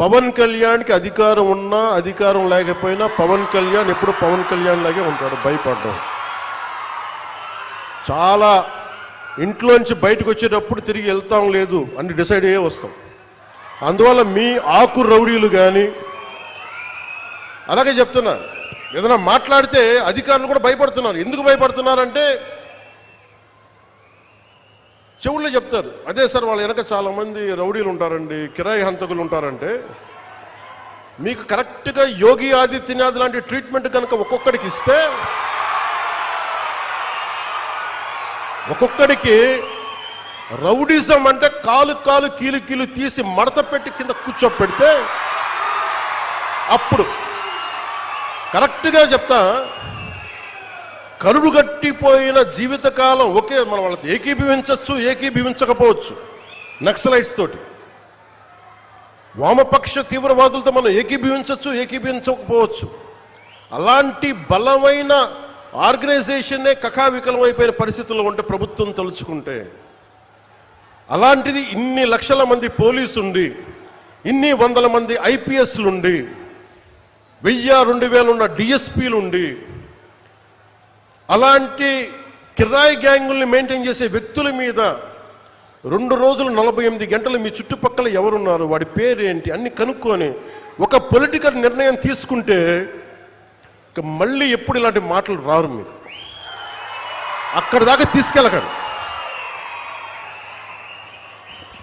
పవన్ కళ్యాణ్కి అధికారం ఉన్నా అధికారం లేకపోయినా పవన్ కళ్యాణ్ ఎప్పుడు పవన్ కళ్యాణ్ లాగే ఉంటాడు, భయపడడం. చాలా ఇంట్లోంచి బయటకు వచ్చేటప్పుడు తిరిగి వెళ్తాం లేదు అని డిసైడ్ అయ్యే వస్తాం. అందువల్ల మీ ఆకు రౌడీలు కానీ, అలాగే చెప్తున్నా, ఏదైనా మాట్లాడితే అధికారులు కూడా భయపడుతున్నారు. ఎందుకు భయపడుతున్నారంటే చెవుల్లో చెప్తారు, అదే సార్ వాళ్ళ వెనక చాలామంది రౌడీలు ఉంటారండి, కిరాయి హంతకులు ఉంటారంటే, మీకు కరెక్ట్గా యోగి ఆదిత్యనాథ్ లాంటి ట్రీట్మెంట్ కనుక ఒక్కొక్కడికి ఇస్తే, ఒక్కొక్కడికి రౌడీజం అంటే కాలు కాలు కీలు కీలు తీసి మడత పెట్టి కింద కూర్చోపెడితే, అప్పుడు కరెక్ట్గా చెప్తా, కరుడు గట్టిపోయిన జీవితకాలం ఒకే మనం వాళ్ళతో ఏకీభవించవచ్చు, ఏకీభవించకపోవచ్చు. నక్సలైట్స్ తోటి, వామపక్ష తీవ్రవాదులతో మనం ఏకీభవించవచ్చు, ఏకీభవించకపోవచ్చు. అలాంటి బలమైన ఆర్గనైజేషన్నే కకావికలం అయిపోయిన పరిస్థితుల్లో ఉంటే ప్రభుత్వం తలుచుకుంటే, అలాంటిది ఇన్ని లక్షల మంది పోలీసుండి, ఇన్ని వందల మంది ఐపీఎస్లుండి, 1000-2000 ఉన్న డిఎస్పీలుండి, అలాంటి కిరాయి గ్యాంగుల్ని మెయింటైన్ చేసే వ్యక్తుల మీద 2 రోజులు 48 గంటలు మీ చుట్టుపక్కల ఎవరున్నారు, వాడి పేరేంటి అన్ని కనుక్కొని ఒక పొలిటికల్ నిర్ణయం తీసుకుంటే మళ్ళీ ఎప్పుడు ఇలాంటి మాటలు రారు. మీరు అక్కడి దాకా తీసుకెళ్ళకండి.